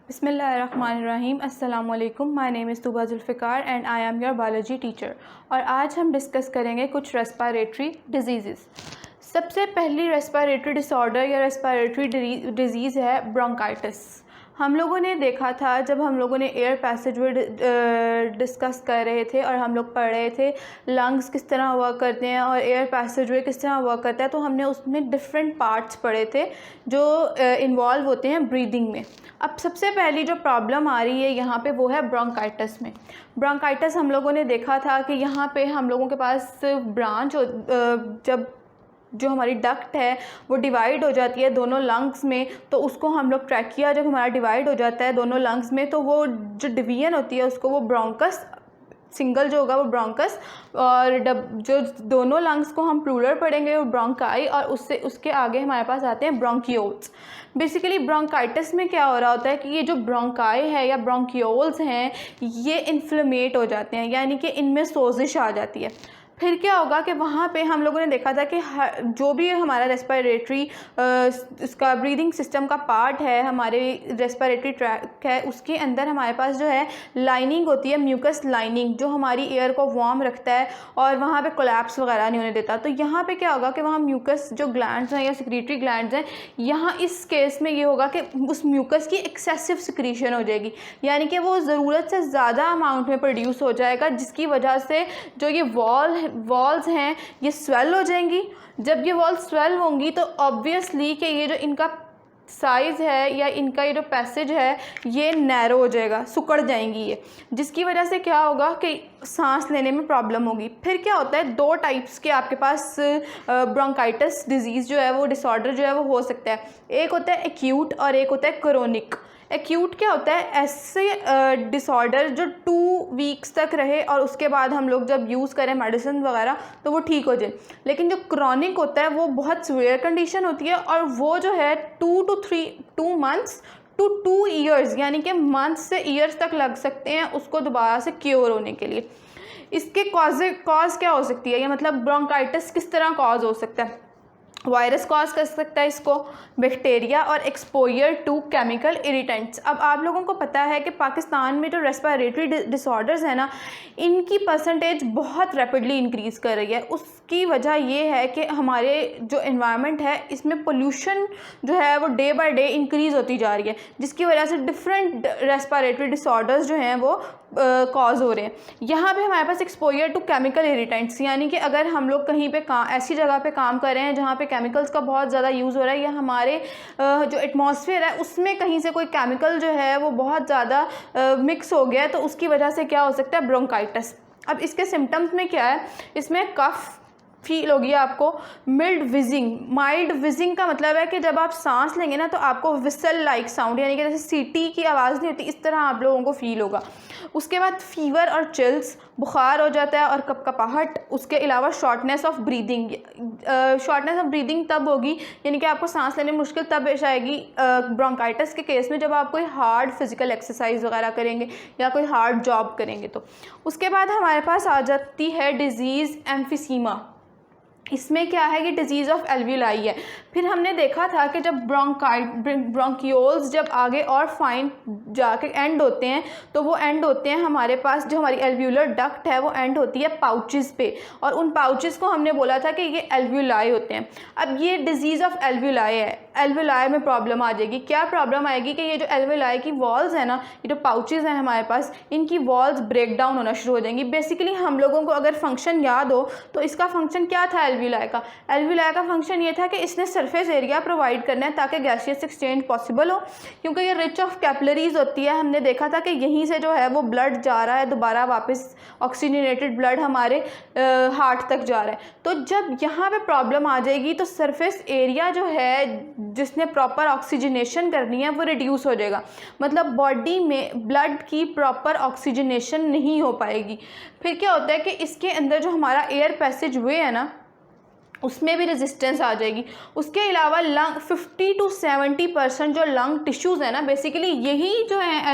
बिस्मिल्लाहिर्रहमानिर्रहीम। अस्सलाम वालेकुम। My name is Tuba Zulfiqar and I am your biology teacher. और आज हम डिस्कस करेंगे कुछ रेस्पिरेटरी डिजीज़। सबसे पहली रेस्पिरेटरी डिसऑर्डर या रेस्पिरेटरी डिजीज़ है ब्रोंकाइटिस। हम लोगों ने देखा था जब हम लोगों ने एयर पैसेजवे डिस्कस कर रहे थे और हम लोग पढ़ रहे थे लंग्स किस तरह वर्क करते हैं और एयर पैसेजवे किस तरह वर्क करता है, तो हमने उसमें डिफरेंट पार्ट्स पढ़े थे जो इन्वॉल्व होते हैं ब्रीदिंग में। अब सबसे पहली जो प्रॉब्लम आ रही है यहाँ पे वो है ब्रोंकाइटिस में। ब्रोंकाइटिस हम लोगों ने देखा था कि यहाँ पे हम लोगों के पास ब्रांच जब जो हमारी डक्ट है वो डिवाइड हो जाती है दोनों लंग्स में, तो उसको हम लोग ट्रैकिया जब हमारा डिवाइड हो जाता है दोनों लंग्स में, तो वो जो डिवीजन होती है उसको वो ब्रोंकस, सिंगल जो होगा वो ब्रोंकस, और जो दोनों लंग्स को हम प्लूरल पढ़ेंगे वो ब्रोंकाई, और उसके आगे हमारे पास आते हैं ब्रोंकियोल्स। बेसिकली ब्रोंकाइटिस में क्या हो रहा होता है कि ये जो ब्रोंकाई है या ब्रोंकियोल्स हैं ये इन्फ्लेमेट हो जाते हैं, यानी कि इनमें सोजिश आ जाती है। फिर क्या होगा कि वहाँ पे हम लोगों ने देखा था कि जो भी हमारा रेस्पिरेटरी इसका ब्रीदिंग सिस्टम का पार्ट है, हमारे रेस्पिरेटरी ट्रैक है, उसके अंदर हमारे पास जो है लाइनिंग होती है, म्यूकस लाइनिंग, जो हमारी एयर को वार्म रखता है और वहाँ पे कोलैप्स वगैरह नहीं होने देता। तो यहाँ पे क्या होगा कि वहाँ म्यूकस जो ग्लैंड्स हैं या सिक्रीटरी ग्लैंड्स हैं, यहाँ इस केस में ये होगा कि उस म्यूकस की एक्सेसिव सिक्रीशन हो जाएगी, यानी कि वो ज़रूरत से ज़्यादा अमाउंट में प्रोड्यूस हो जाएगा, जिसकी वजह से जो ये वॉल्स हैं ये स्वेल हो जाएंगी। जब ये वॉल्स स्वेल होंगी तो ऑब्वियसली कि ये जो इनका साइज़ है या इनका ये जो पैसेज है ये नैरो हो जाएगा, सिकुड़ जाएंगी ये, जिसकी वजह से क्या होगा कि सांस लेने में प्रॉब्लम होगी। फिर क्या होता है, दो टाइप्स के आपके पास ब्रोंकाइटिस डिजीज़ जो है वो डिसऑर्डर जो है वो हो सकता है। एक होता है एक्यूट और एक होता है क्रोनिक। एक्यूट क्या होता है, ऐसे डिसऑर्डर जो 2 वीक्स तक रहे और उसके बाद हम लोग जब यूज़ करें मेडिसिन वगैरह तो वो ठीक हो जाए। लेकिन जो क्रोनिक होता है वो बहुत सीवियर कंडीशन होती है और वो जो है 2 मंथ्स टू 2 ईयर्स, यानी कि मंथ्स से ईयर्स तक लग सकते हैं उसको दोबारा से क्योर होने के लिए। इसके कॉज क्या हो सकती है, या मतलब ब्रोंकाइटिस किस तरह कॉज हो सकता है। वायरस कॉज कर सकता है इसको, बैक्टीरिया, और एक्सपोजर टू केमिकल इरिटेंट्स। अब आप लोगों को पता है कि पाकिस्तान में जो रेस्पिरेटरी डिसऑर्डर्स है ना, इनकी परसेंटेज बहुत रैपिडली इंक्रीज़ कर रही है। उसकी वजह ये है कि हमारे जो एनवायरनमेंट है इसमें पोल्यूशन जो है वो डे बाय डे इंक्रीज़ होती जा रही है, जिसकी वजह से डिफरेंट रेस्पिरेटरी डिसऑर्डर्स जो हैं वो कॉज हो रहे हैं। यहाँ पे हमारे पास एक्सपोजर टू केमिकल इरिटेंट्स, यानी कि अगर हम लोग कहीं पे ऐसी जगह पे काम कर रहे हैं जहाँ पे केमिकल्स का बहुत ज़्यादा यूज़ हो रहा है, या हमारे जो एटमॉस्फेयर है उसमें कहीं से कोई केमिकल जो है वो बहुत ज़्यादा मिक्स हो गया है, तो उसकी वजह से क्या हो सकता है, ब्रोंकाइटिस। अब इसके सिम्टम्स में क्या है, इसमें कफ फील होगी आपको, माइल्ड विजिंग का मतलब है कि जब आप सांस लेंगे ना तो आपको विसल लाइक साउंड, यानी कि जैसे सीटी की आवाज़ नहीं होती, इस तरह आप लोगों को फील होगा। उसके बाद फीवर और चिल्स, बुखार हो जाता है और कपकपाहट। उसके अलावा शॉर्टनेस ऑफ ब्रीदिंग तब होगी, यानी कि आपको सांस लेने में मुश्किल तब आएगी ब्रोंकाइटिस के केस में जब आप कोई हार्ड फिजिकल एक्सरसाइज वगैरह करेंगे या कोई हार्ड जॉब करेंगे। तो उसके बाद हमारे पास आ जाती है डिजीज़ एम्फिसीमा। इसमें क्या है कि डिजीज़ ऑफ एल्वियोलाई है। फिर हमने देखा था कि जब ब्रोंकियोल्स जब आगे और फाइन जाके एंड होते हैं तो वो एंड होते हैं हमारे पास, जो हमारी एल्वियोलर डक्ट है वो एंड होती है पाउचेस पे, और उन पाउचेस को हमने बोला था कि ये एल्वियोलाई होते हैं। अब ये डिजीज़ ऑफ एल्वियोलाई है, एल्वियोलाई में प्रॉब्लम आ जाएगी। क्या प्रॉब्लम आएगी कि ये जो एल्वियोलाई की वॉल्स है ना, ये जो पाउचेस हैं हमारे पास, इनकी वॉल्स ब्रेक डाउन होना शुरू हो जाएंगी। बेसिकली हम लोगों को अगर फंक्शन याद हो तो इसका फंक्शन क्या था एल्वियोलाई का फंक्शन ये था कि इसने सरफेस एरिया प्रोवाइड करना है ताकि गैसियस एक्सचेंज पॉसिबल हो, क्योंकि ये रिच ऑफ कैपिलरीज होती है। हमने देखा था कि यहीं से जो है वो ब्लड जा रहा है दोबारा वापस, ऑक्सीजनेटेड ब्लड हमारे हार्ट तक जा रहा है। तो जब यहाँ पे प्रॉब्लम आ जाएगी तो सरफेस एरिया जो है जिसने प्रॉपर ऑक्सीजनेशन करनी है वो रिड्यूस हो जाएगा, मतलब बॉडी में ब्लड की प्रॉपर ऑक्सीजनेशन नहीं हो पाएगी। फिर क्या होता है कि इसके अंदर जो हमारा एयर पैसेज वे है ना, उसमें भी रेजिस्टेंस आ जाएगी। उसके अलावा लंग 50 to 70% जो लंग टिश्यूज़ है ना, बेसिकली यही जो है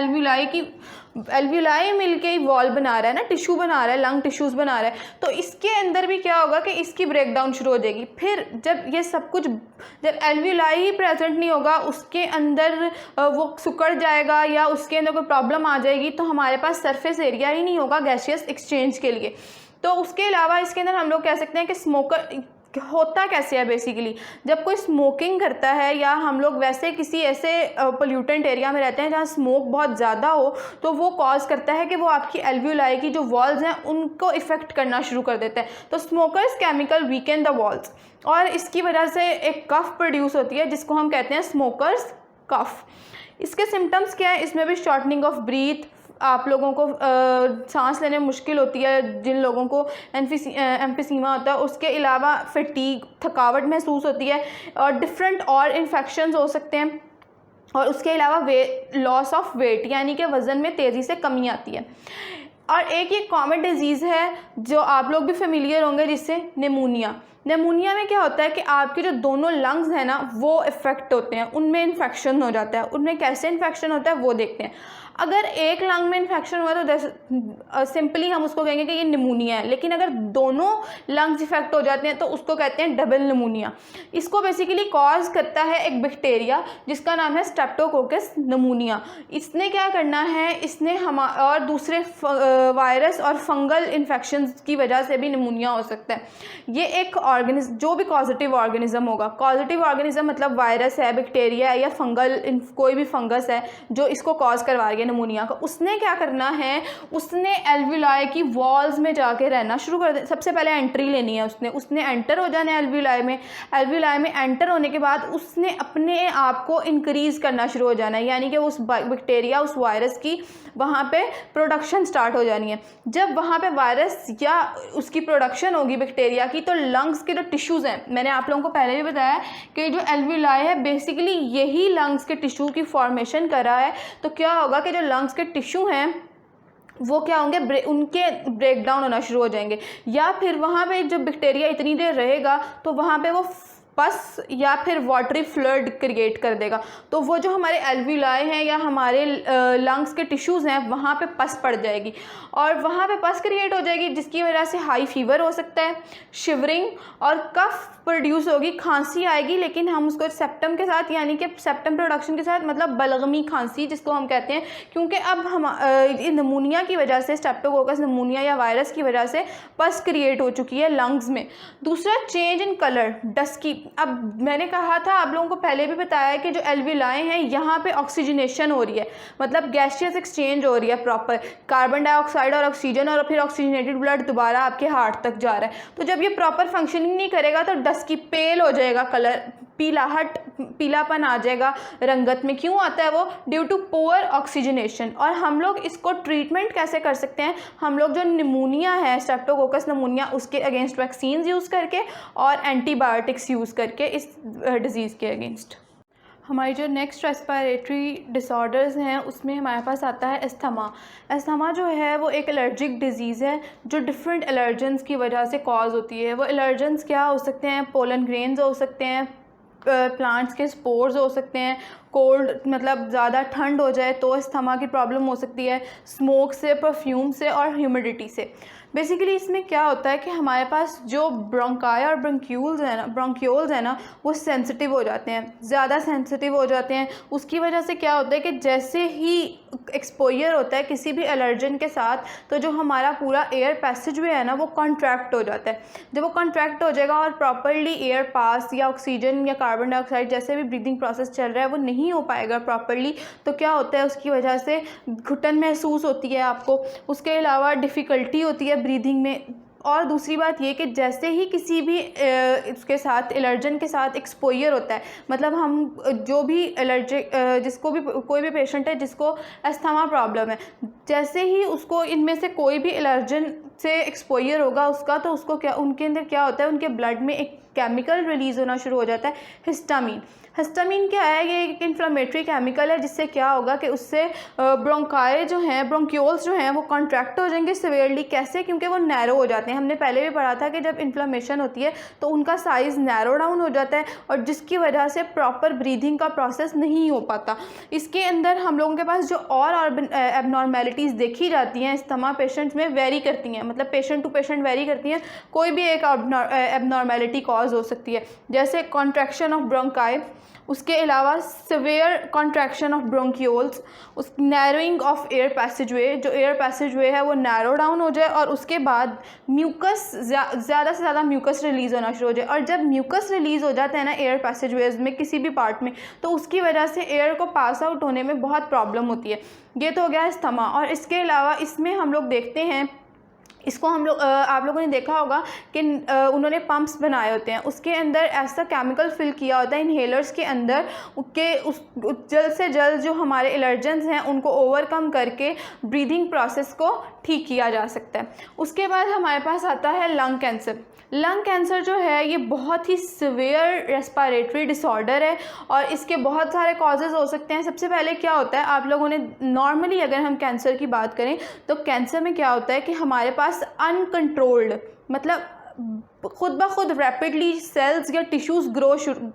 एल्व्यूलाई मिलके ही वॉल बना रहा है ना, टिश्यू बना रहा है, लंग टिश्यूज़ बना रहा है। तो इसके अंदर भी क्या होगा कि इसकी ब्रेकडाउन शुरू हो जाएगी। फिर जब ये सब कुछ, जब एल्व्यूलाई ही प्रेजेंट नहीं होगा, उसके अंदर वो सिकुड़ जाएगा या उसके अंदर कोई प्रॉब्लम आ जाएगी, तो हमारे पास सरफेस एरिया ही नहीं होगा गैसियस एक्सचेंज के लिए। तो उसके अलावा इसके अंदर हम लोग कह सकते हैं कि स्मोकर होता कैसे है। बेसिकली जब कोई स्मोकिंग करता है या हम लोग वैसे किसी ऐसे पोल्यूटेंट एरिया में रहते हैं जहाँ स्मोक बहुत ज़्यादा हो, तो वो कॉज करता है कि वो आपकी एल्व्यूलाई की जो वॉल्स हैं उनको इफ़ेक्ट करना शुरू कर देता है। तो smokers chemical weaken the walls, और इसकी वजह से एक कफ प्रोड्यूस होती है जिसको हम कहते हैं स्मोकर्स कफ। इसके सिम्टम्स क्या है? इसमें भी शॉर्टनिंग ऑफ ब्रीथ, आप लोगों को सांस लेने में मुश्किल होती है जिन लोगों को एम्फीसीमा होता है। उसके अलावा फटीग, थकावट महसूस होती है, और डिफरेंट और इन्फेक्शंस हो सकते हैं। और उसके अलावा लॉस ऑफ वेट, यानी कि वज़न में तेज़ी से कमी आती है। और एक ये कॉमन डिजीज़ है जो आप लोग भी फेमिलियर होंगे, जिससे निमोनिया। निमोनिया में क्या होता है कि आपके जो दोनों लंग्स हैं ना वो इफ़ेक्ट होते हैं, उनमें इन्फेक्शन हो जाता है। उनमें कैसे इन्फेक्शन होता है वो देखते हैं। अगर एक लंग में इन्फेक्शन हुआ तो सिंपली हम उसको कहेंगे कि ये निमोनिया है, लेकिन अगर दोनों लंग्स इफेक्ट हो जाते हैं तो उसको कहते हैं डबल निमोनिया। इसको बेसिकली कॉज करता है एक बैक्टीरिया जिसका नाम है स्ट्रेप्टोकोकस निमोनिया। इसने क्या करना है, इसने और दूसरे वायरस और फंगल इन्फेक्शन की वजह से भी निमोनिया हो सकता है। ये एक ऑर्गेनिज्म, जो भी पॉजिटिव ऑर्गेनिज्म होगा, पॉजिटिव ऑर्गेनिज्म मतलब वायरस है, बैक्टीरिया है या फंगल, कोई भी फंगस है जो इसको कॉज करवा रही है निमोनिया का, उसने क्या करना है, उसने एल्व्यूलाई की वॉल्स में जाके रहना शुरू कर दे। सबसे पहले एंट्री लेनी है, उसने एंटर हो जाना है एल्व्यूलाई में। एल्व्यूलाई में एंटर होने के बाद उसने अपने आप को इंक्रीज़ करना शुरू हो जाना है, यानी कि उस बैक्टीरिया, उस वायरस की वहाँ पे प्रोडक्शन स्टार्ट हो जानी है। जब वहाँ पे वायरस या उसकी प्रोडक्शन होगी बैक्टीरिया की, तो लंग्स के जो टिश्यूज़ हैं, मैंने आप लोगों को पहले भी बताया कि जो एल्व्यूलाई है बेसिकली यही लंग्स के टिश्यू की फॉर्मेशन कर रहा है। तो क्या होगा कि जो लंग्स के टिश्यू हैं वो क्या होंगे, उनके ब्रेक डाउन होना शुरू हो जाएंगे, या फिर वहाँ पे जब बैक्टीरिया इतनी देर रहेगा तो वहाँ पे वो पस या फिर वाटरी फ्लड क्रिएट कर देगा। तो वो जो हमारे एल्व्यूलाई हैं या हमारे लंग्स के टिश्यूज़ हैं वहाँ पे पस पड़ जाएगी, और वहाँ पे पस क्रिएट हो जाएगी, जिसकी वजह से हाई फीवर हो सकता है, शिवरिंग और कफ प्रोड्यूस होगी, खांसी आएगी। लेकिन हम उसको सेप्टम के साथ, यानी कि सेप्टम प्रोडक्शन के साथ, मतलब बलगमी खांसी जिसको हम कहते हैं, क्योंकि अब हम निमोनिया की वजह से, स्ट्रेप्टोकोकस निमोनिया या वायरस की वजह से पस क्रिएट हो चुकी है लंग्स में। दूसरा, चेंज इन कलर, डस्की। अब मैंने कहा था, आप लोगों को पहले भी बताया कि जो एल्व्यूलाई हैं यहाँ पे ऑक्सीजनेशन हो रही है, मतलब गैसियस एक्सचेंज हो रही है प्रॉपर, कार्बन डाइऑक्साइड और ऑक्सीजन, और फिर ऑक्सीजनेटेड ब्लड दोबारा आपके हार्ट तक जा रहा है। तो जब ये प्रॉपर फंक्शनिंग नहीं करेगा तो डस्की पेल हो जाएगा कलर, पीलापन आ जाएगा रंगत में। क्यों आता है वो? Due to poor oxygenation. और हम लोग इसको ट्रीटमेंट कैसे कर सकते हैं? हम लोग जो निमोनिया है, स्ट्रेप्टोकोकस निमोनिया, उसके अगेंस्ट वैक्सीन यूज़ करके और एंटीबायोटिक्स यूज़ करके इस डिज़ीज़ के अगेंस्ट। हमारी जो नेक्स्ट रेस्पिरेटरी डिसऑर्डर्स हैं उसमें हमारे पास आता है अस्थमा। अस्थमा जो है वो एक एलर्जिक डिजीज़ है जो डिफरेंट एलर्जेंस की वजह से कॉज होती है। वो एलर्जेंस क्या हो सकते हैं? पोलन ग्रेन्स हो सकते हैं, प्लांट्स के स्पोर्स हो सकते हैं, कोल्ड मतलब ज़्यादा ठंड हो जाए तो अस्थमा की प्रॉब्लम हो सकती है, स्मोक से, परफ्यूम से और ह्यूमिडिटी से। बेसिकली इसमें क्या होता है कि हमारे पास जो ब्रोंकाई और ब्रोंक्यूल्स हैं ना वो सेंसिटिव हो जाते हैं, ज़्यादा सेंसिटिव हो जाते हैं। उसकी वजह से क्या होता है कि जैसे ही एक्सपोजर होता है किसी भी एलर्जन के साथ, तो जो हमारा पूरा एयर पैसेज वे है ना वो कॉन्ट्रैक्ट हो जाता है। जब वो कॉन्ट्रैक्ट हो जाएगा और प्रॉपरली एयर पास या ऑक्सीजन या कार्बन डाइऑक्साइड जैसे भी ब्रीदिंग प्रोसेस चल रहा है वो नहीं हो पाएगा प्रॉपरली, तो क्या होता है उसकी वजह से घुटन महसूस होती है आपको। उसके अलावा डिफ़िकल्टी होती है ब्रीदिंग में। और दूसरी बात ये कि जैसे ही किसी भी इसके साथ एलर्जन के साथ एक्सपोजर होता है, मतलब हम जो भी एलर्जिक जिसको भी कोई भी पेशेंट है जिसको अस्थमा प्रॉब्लम है, जैसे ही उसको इनमें से कोई भी एलर्जन से एक्सपोजर होगा उसका, तो उसको क्या, उनके अंदर क्या होता है, उनके ब्लड में एक केमिकल रिलीज़ होना शुरू हो जाता है, हिस्टामीन। हिस्टामिन क्या है, ये एक इन्फ्लेमेटरी केमिकल है जिससे क्या होगा कि उससे ब्रोंकाई जो हैं, ब्रोंक्यूल्स जो हैं वो कॉन्ट्रैक्ट हो जाएंगे सिवियरली। कैसे? क्योंकि वो नैरो हो जाते हैं। हमने पहले भी पढ़ा था कि जब इन्फ्लेमेशन होती है तो उनका साइज़ नैरो डाउन हो जाता है और जिसकी वजह से प्रॉपर ब्रीदिंग का प्रोसेस नहीं हो पाता। इसके अंदर हम लोगों के पास जो और एबनॉर्मेलिटीज़ देखी जाती हैं अस्थमा पेशेंट्स में वेरी करती हैं, मतलब पेशेंट टू पेशेंट वेरी करती हैं। कोई भी एक एबनॉर्मेलिटी कॉज हो सकती है, जैसे कॉन्ट्रैक्शन ऑफ ब्रोंकाई, उसके अलावा सिवियर कॉन्ट्रैक्शन ऑफ ब्रोंक्यूल्स, उस नैरोइंग ऑफ एयर पैसेजवे, जो एयर पैसेजवे है वो नैरो डाउन हो जाए और उसके बाद म्यूकस, ज़्यादा से ज़्यादा म्यूकस रिलीज़ होना शुरू हो जाए। और जब म्यूकस रिलीज़ हो जाता है ना एयर पैसेजवेज में किसी भी पार्ट में, तो उसकी वजह से एयर को पास आउट होने में बहुत प्रॉब्लम होती है। ये तो हो गया अस्थमा। और इसके अलावा इसमें हम लोग देखते हैं, इसको हम लोग आप लोगों ने देखा होगा कि उन्होंने पंप्स बनाए होते हैं, उसके अंदर ऐसा केमिकल फिल किया होता है इन्हेलर्स के अंदर के उस जल्द से जल्द जो हमारे एलर्जेंस हैं उनको ओवरकम करके ब्रीदिंग प्रोसेस को ठीक किया जा सकता है। उसके बाद हमारे पास आता है लंग कैंसर। लंग कैंसर जो है ये बहुत ही सिवियर रेस्पिरेटरी डिसऑर्डर है और इसके बहुत सारे कॉजेज़ हो सकते हैं। सबसे पहले क्या होता है, आप लोगों ने नॉर्मली अगर हम कैंसर की बात करें तो कैंसर में क्या होता है कि हमारे पास अनकंट्रोल्ड, मतलब खुद ब खुद रैपिडली सेल्स या टिश्यूज़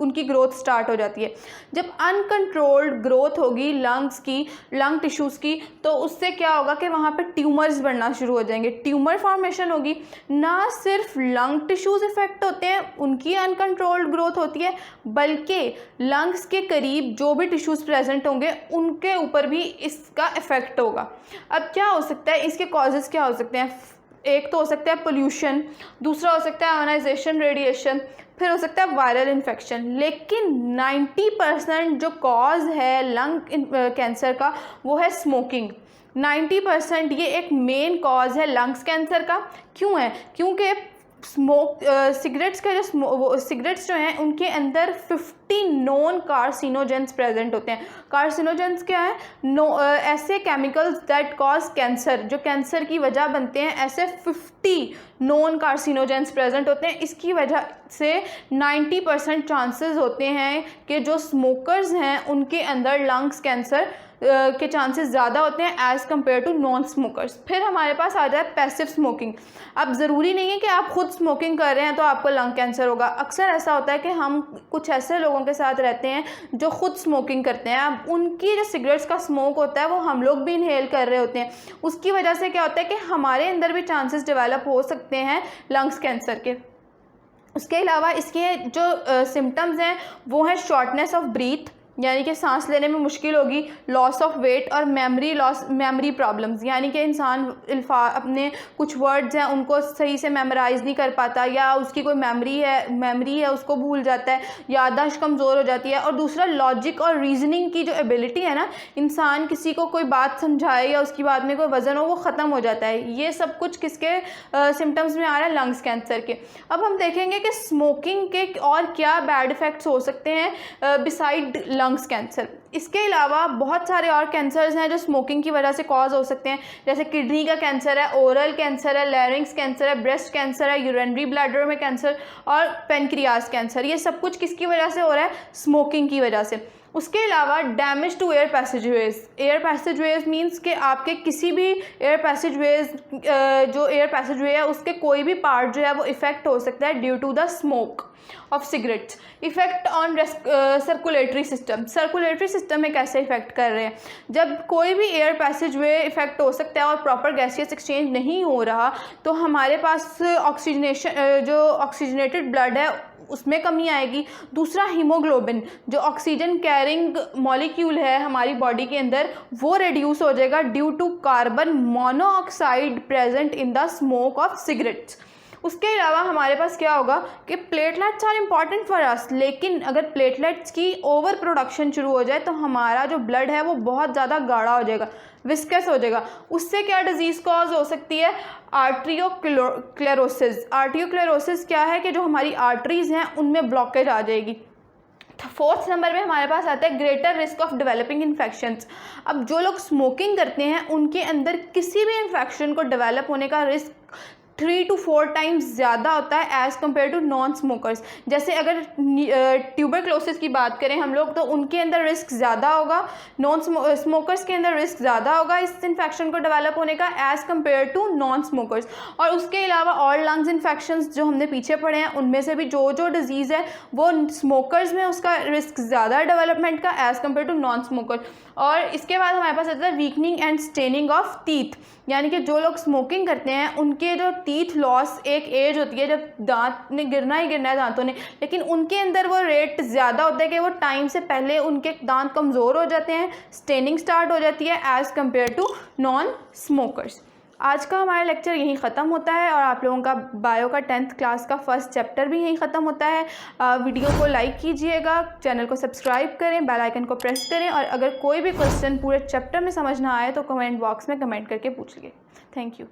उनकी ग्रोथ स्टार्ट हो जाती है। जब अनकंट्रोल्ड ग्रोथ होगी लंग्स की, लंग टिश्यूज़ की, तो उससे क्या होगा कि वहाँ पे ट्यूमर्स बढ़ना शुरू हो जाएंगे, ट्यूमर फॉर्मेशन होगी। ना सिर्फ लंग टिश्यूज़ इफ़ेक्ट होते हैं, उनकी अनकंट्रोल्ड ग्रोथ होती है, बल्कि लंग्स के करीब जो भी टिश्यूज़ प्रेजेंट होंगे उनके ऊपर भी इसका इफ़ेक्ट होगा। अब क्या हो सकता है, इसके कॉजेज़ क्या हो सकते हैं? एक तो हो सकता है पोल्यूशन, दूसरा हो सकता है आयोनाइजेशन रेडिएशन, फिर हो सकता है वायरल इन्फेक्शन। लेकिन 90% जो कॉज है लंग कैंसर का वो है स्मोकिंग। 90% ये एक मेन कॉज है लंग्स कैंसर का। क्यों है? क्योंकि सिगरेट्स के सिगरेट्स जो हैं उनके अंदर 50 नॉन कार्सिनोजेंस प्रेजेंट होते हैं। कार्सिनोजेंस क्या है? ऐसे केमिकल्स दैट कॉज कैंसर, जो कैंसर की वजह बनते हैं, ऐसे 50 नॉन कार्सिनोजेंस प्रेजेंट होते हैं। इसकी वजह से 90% चांसेस होते हैं कि जो स्मोकर्स हैं उनके अंदर लंग्स कैंसर के चांसेस ज़्यादा होते हैं as compare to non smokers. फिर हमारे पास आ जाए पैसिव स्मोकिंग। अब ज़रूरी नहीं है कि आप खुद स्मोकिंग कर रहे हैं तो आपको लंग कैंसर होगा। अक्सर ऐसा होता है कि हम कुछ ऐसे लोगों के साथ रहते हैं जो खुद स्मोकिंग करते हैं। अब उनकी जो सिगरेट्स का स्मोक होता है वो हम लोग भी इनहेल कर रहे होते हैं, उसकी वजह से क्या होता है कि हमारे अंदर भी चांसेस डेवलप हो सकते हैं लंग्स कैंसर के। उसके अलावा इसके जो सिम्टम्स हैं वो हैं शॉर्टनेस ऑफ ब्रीथ, यानी कि सांस लेने में मुश्किल होगी, लॉस ऑफ वेट और मेमोरी प्रॉब्लम्स, यानी कि इंसान अपने कुछ वर्ड्स हैं उनको सही से मेमोराइज़ नहीं कर पाता, या उसकी कोई मेमोरी है उसको भूल जाता है, याददाश्त कमज़ोर हो जाती है। और दूसरा लॉजिक और रीजनिंग की जो एबिलिटी है ना, इंसान किसी को कोई बात समझाए या उसकी बात में कोई वज़न हो वो ख़त्म हो जाता है। ये सब कुछ किसके सिम्टम्स में आ रहा है? लंग्स कैंसर के। अब हम देखेंगे कि स्मोकिंग के और क्या बैड इफ़ेक्ट्स हो सकते हैं बिसाइड लंग्स कैंसर। इसके अलावा बहुत सारे और कैंसर्स हैं जो स्मोकिंग की वजह से कॉज हो सकते हैं, जैसे किडनी का कैंसर है, ओरल कैंसर है, लैरिंक्स कैंसर है, ब्रेस्ट कैंसर है, यूरिनरी ब्लैडर में कैंसर और पेनक्रियास कैंसर। ये सब कुछ किसकी वजह से हो रहा है? स्मोकिंग की वजह से। उसके अलावा damage to air passageways. Air passageways means कि आपके किसी भी एयर पैसेजवेज जो एयर पैसेजवे है उसके कोई भी पार्ट जो है वो इफ़ेक्ट हो सकता है due to the smoke of cigarettes. Effect on circulatory system. Circulatory system में कैसे इफ़ेक्ट कर रहे हैं? जब कोई भी एयर पैसेजवे इफ़ेक्ट हो सकता है और प्रॉपर गैसियस एक्सचेंज नहीं हो रहा तो हमारे पास ऑक्सीजनेशन, जो ऑक्सीजनेटेड ब्लड है उसमें कमी आएगी। दूसरा हीमोग्लोबिन, जो ऑक्सीजन कैरिंग मॉलिक्यूल है हमारी बॉडी के अंदर, वो रिड्यूस हो जाएगा due to carbon monoxide present in the smoke of cigarettes. उसके अलावा हमारे पास क्या होगा कि platelets are important for us, लेकिन अगर प्लेटलेट्स की ओवर प्रोडक्शन शुरू हो जाए तो हमारा जो ब्लड है वो बहुत ज़्यादा गाढ़ा हो जाएगा, विस्कस हो जाएगा। उससे क्या डिजीज़ कॉज हो सकती है? आर्ट्रियोक्लेरोसिस। आर्ट्रियोक्लेरोसिस क्या है कि जो हमारी आर्टरीज़ हैं उनमें ब्लॉकेज आ जाएगी। 4th नंबर में हमारे पास आता है greater risk of developing infections. अब जो लोग स्मोकिंग करते हैं उनके अंदर किसी भी इन्फेक्शन को डेवलप होने का रिस्क 3 to 4 टाइम्स ज़्यादा होता है as compare to non smokers. जैसे अगर ट्यूबरक्लोसिस की बात करें हम लोग, तो उनके अंदर रिस्क ज़्यादा होगा, नॉन स्मोकर्स के अंदर रिस्क ज़्यादा होगा इस इन्फेक्शन को डेवलप होने का as compare to non smokers. और उसके अलावा और लंग्स इन्फेक्शंस जो हमने पीछे पढ़े हैं, उनमें से भी जो डिज़ीज़ है वो स्मोकर्स में उसका रिस्क ज़्यादा है डेवलपमेंट का as compare to non smoker. और इसके बाद हमारे पास आता है weakening and staining of teeth, यानी कि जो लोग स्मोकिंग करते हैं उनके जो टीथ लॉस एक एज होती है जब दांत ने गिरना ही गिरना है दांतों ने, लेकिन उनके अंदर वो रेट ज़्यादा होता है कि वो टाइम से पहले उनके दांत कमज़ोर हो जाते हैं, स्टेनिंग स्टार्ट हो जाती है as compare to non smokers. आज का हमारा लेक्चर यहीं ख़त्म होता है और आप लोगों का बायो का 10th क्लास का फर्स्ट चैप्टर भी यहीं ख़त्म होता है। वीडियो को लाइक कीजिएगा, चैनल को सब्सक्राइब करें, बेल आइकन को प्रेस करें, और अगर कोई भी क्वेश्चन पूरे चैप्टर में समझ ना आए तो कमेंट बॉक्स में कमेंट करके पूछिए। Thank you.